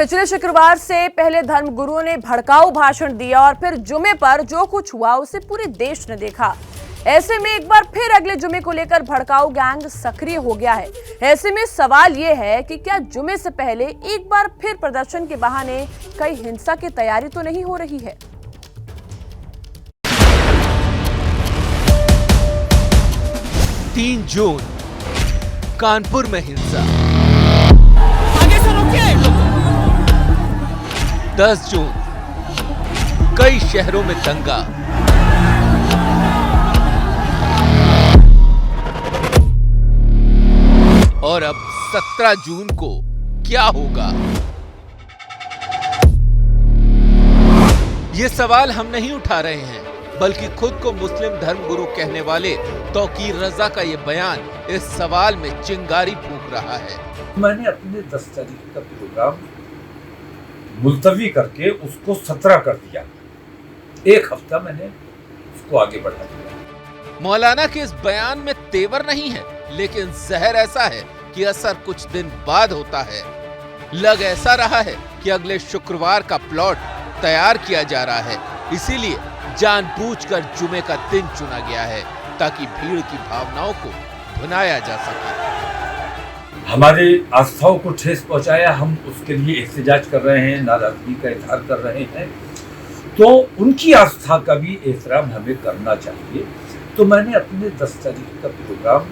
पिछले शुक्रवार से पहले धर्मगुरुओं ने भड़काऊ भाषण दिया और फिर जुमे पर जो कुछ हुआ उसे पूरे देश ने देखा। ऐसे में एक बार फिर अगले जुमे को लेकर भड़काऊ गैंग सक्रिय हो गया है। ऐसे में सवाल ये है कि क्या जुमे से पहले एक बार फिर प्रदर्शन के बहाने कई हिंसा की तैयारी तो नहीं हो रही है। 3 जून कानपुर में हिंसा, 10 जून कई शहरों में दंगा, और अब 17 जून को क्या होगा? ये सवाल हम नहीं उठा रहे हैं, बल्कि खुद को मुस्लिम धर्मगुरु कहने वाले तौकीर रजा का ये बयान इस सवाल में चिंगारी फूंक रहा है। मैंने अपने 10 तारीख का प्रोग्राम मुलतवी करके उसको 17 कर दिया। एक हफ्ता मैंने उसको आगे बढ़ा दिया। मौलाना के इस बयान में तेवर नहीं है, लेकिन जहर ऐसा है कि असर कुछ दिन बाद होता है। लग ऐसा रहा है कि अगले शुक्रवार का प्लॉट तैयार किया जा रहा है, इसीलिए जानबूझकर जुमे का दिन चुना गया है ताकि भीड़ की भावनाओं को भुनाया जा सके। हमारे आस्थाओं को ठेस पहुंचाया, हम उसके लिए एहतजाज कर रहे हैं, नाराजगी का इजहार कर रहे हैं, तो उनकी आस्था का भी एहतराम हमें करना चाहिए। तो मैंने अपने 10 तारीख का प्रोग्राम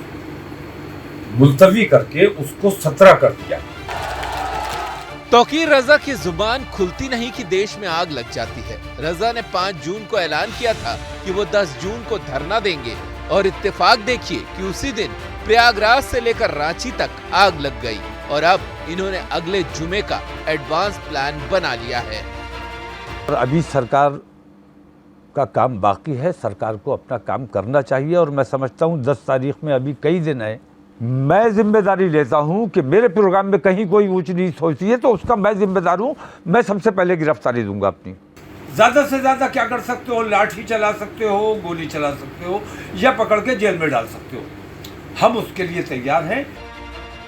मुलतवी करके उसको 17 कर दिया। तौकीर रजा की जुबान खुलती नहीं कि देश में आग लग जाती है। रजा ने 5 जून को ऐलान किया था कि वो 10 जून को धरना देंगे, और इत्तेफाक देखिए कि उसी दिन प्रयागराज से लेकर रांची तक आग लग गई, और अब इन्होंने अगले जुमे का एडवांस प्लान बना लिया है। और अभी सरकार का काम बाकी है, सरकार को अपना काम करना चाहिए, और मैं समझता हूँ 10 तारीख में अभी कई दिन है। मैं जिम्मेदारी लेता हूं कि मेरे प्रोग्राम में कहीं कोई ऊंच नीच होती है तो उसका मैं जिम्मेदार हूं। मैं सबसे पहले गिरफ्तारी दूंगा अपनी। ज्यादा से ज्यादा क्या कर सकते हो? लाठी चला सकते हो, गोली चला सकते हो, या पकड़ के जेल में डाल सकते हो। हम उसके लिए तैयार हैं।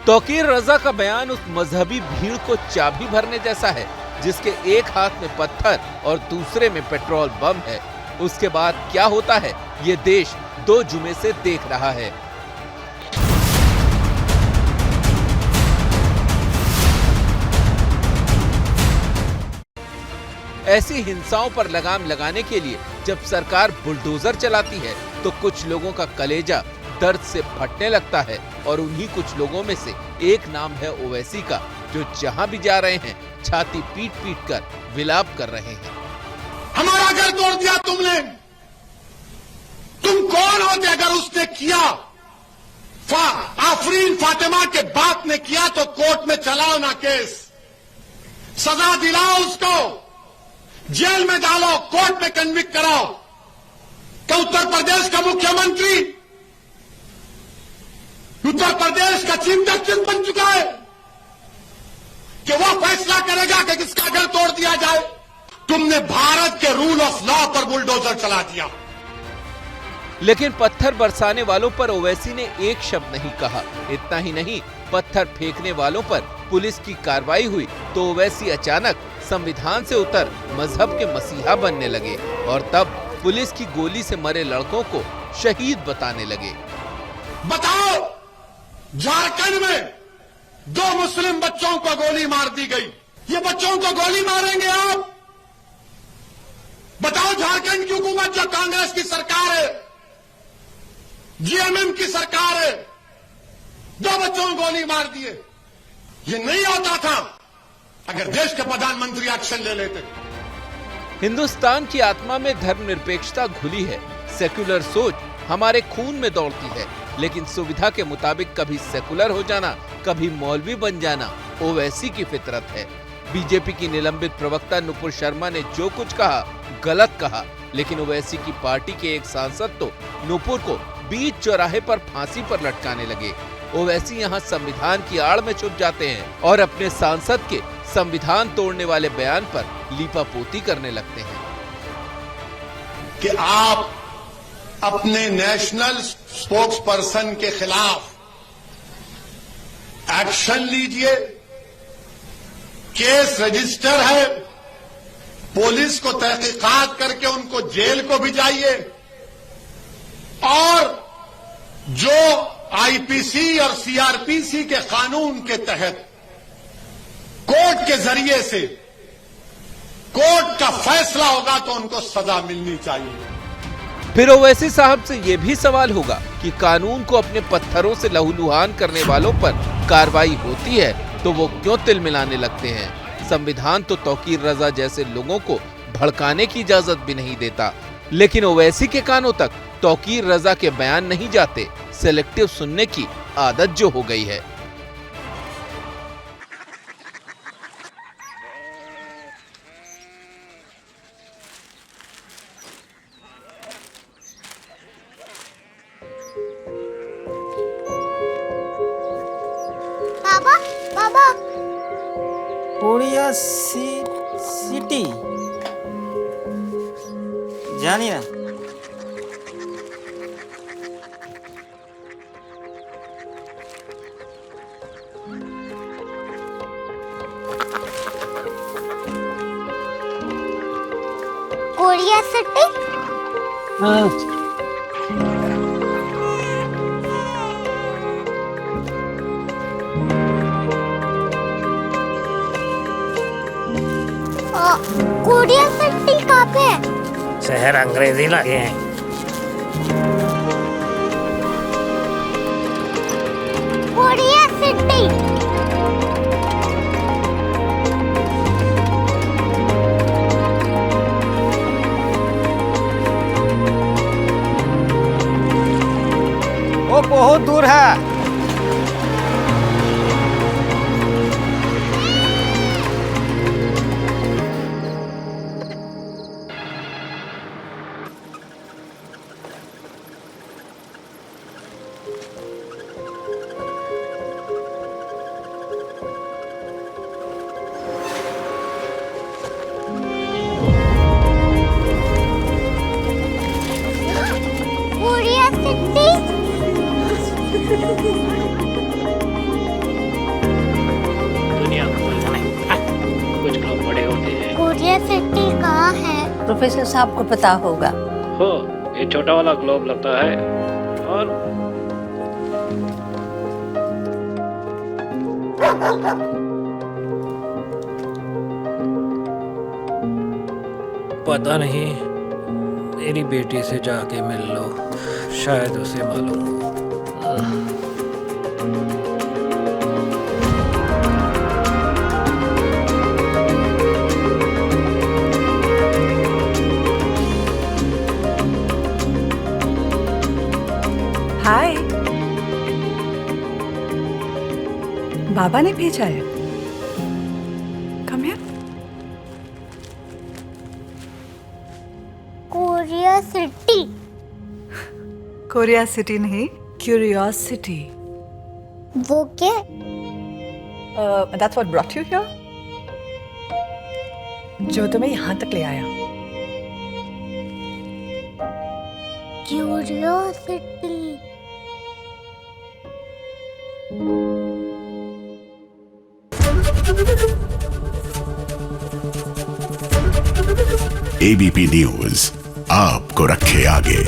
तौकीर रजा का बयान उस मजहबी भीड़ को चाबी भरने जैसा है जिसके एक हाथ में पत्थर और दूसरे में पेट्रोल बम है। उसके बाद क्या होता है ये देश 2 जुमे से देख रहा है। ऐसी हिंसाओं पर लगाम लगाने के लिए जब सरकार बुलडोजर चलाती है तो कुछ लोगों का कलेजा दर्द से फटने लगता है, और उन्हीं कुछ लोगों में से एक नाम है ओवैसी का, जो जहां भी जा रहे हैं छाती पीट पीट कर विलाप कर रहे हैं। हमारा घर तोड़ दिया तुमने, तुम कौन होते अगर उसने किया? आफरीन फातिमा के बाप ने किया तो कोर्ट में चलाओ ना केस, सजा दिलाओ उसको, जेल में डालो, कोर्ट में कन्विक्ट कराओ। क्या उत्तर प्रदेश का मुख्यमंत्री उत्तर प्रदेश का चीफ जस्टिस बन चुका है कि वो फैसला करेगा कि किसका घर तोड़ दिया जाए? तुमने भारत के रूल ऑफ लॉ पर बुलडोजर चला दिया। लेकिन पत्थर बरसाने वालों पर ओवैसी ने एक शब्द नहीं कहा। इतना ही नहीं, पत्थर फेंकने वालों पर पुलिस की कार्रवाई हुई तो ओवैसी अचानक संविधान से उतर मजहब के मसीहा बनने लगे, और तब पुलिस की गोली से मरे लड़कों को शहीद बताने लगे। बताओ, झारखंड में 2 मुस्लिम बच्चों को गोली मार दी गई। ये बच्चों को गोली मारेंगे आप? बताओ, झारखंड की हुकूमत जो कांग्रेस की सरकार है, जीएमएम की सरकार है, 2 बच्चों को गोली मार दिए। ये नहीं होता था अगर देश के प्रधानमंत्री एक्शन ले लेते। हिंदुस्तान की आत्मा में धर्मनिरपेक्षता घुली है। सेक्युलर सोच हमारे खून में दौड़ती है, लेकिन सुविधा के मुताबिक कभी सेकुलर हो जाना, कभी मौलवी बन जाना ओवैसी की फितरत है। बीजेपी की निलंबित प्रवक्ता नुपुर शर्मा ने जो कुछ कहा गलत कहा, लेकिन ओवैसी की पार्टी के एक सांसद तो नुपुर को बीच चौराहे पर फांसी पर लटकाने लगे। ओवैसी यहाँ संविधान की आड़ में छुप जाते हैं और अपने सांसद के संविधान तोड़ने वाले बयान पर लीपापोती करने लगते हैं कि आप अपने नेशनल स्पोक्स पर्सन के खिलाफ एक्शन लीजिए, केस रजिस्टर है, पुलिस को तहकीकात करके उनको जेल को भिजाइए और जो आईपीसी और सीआरपीसी के कानून के तहत कोर्ट के जरिए से कोर्ट का फैसला होगा तो उनको सजा मिलनी चाहिए। फिर ओवैसी साहब से ये भी सवाल होगा कि कानून को अपने पत्थरों से लहूलुहान करने वालों पर कार्रवाई होती है तो वो क्यों तिल मिलाने लगते हैं। संविधान तो तौकीर रजा जैसे लोगों को भड़काने की इजाजत भी नहीं देता, लेकिन ओवैसी के कानों तक तौकीर रजा के बयान नहीं जाते। सेलेक्टिव सुनने की आदत जो हो गई है। बाबा बाबा कोरिया सिटी जानिए ना। कोरिया सिटी कोरिया सिटी कहाँ पे है? शहर अंग्रेजी लगे हैं। कोरिया सिटी वो बहुत दूर है। कोरिया सिटी दुनिया कुछ लोग बड़े होते हैं। कोरिया सिटी कहाँ है? प्रोफेसर साहब को पता होगा। हो ये छोटा वाला ग्लोब लगता है और पता नहीं, मेरी बेटी से जाके मिल लो, शायद उसे मालूम हो। हाय, बाबा ने भेजा है। Come here. Korea city Korea city नहीं, क्यूरियोसिटी। वो क्या? That's what brought you here? जो तुम्हें यहाँ तक ले आया। क्यूरियोसिटी एबीपी न्यूज आपको रखे आगे।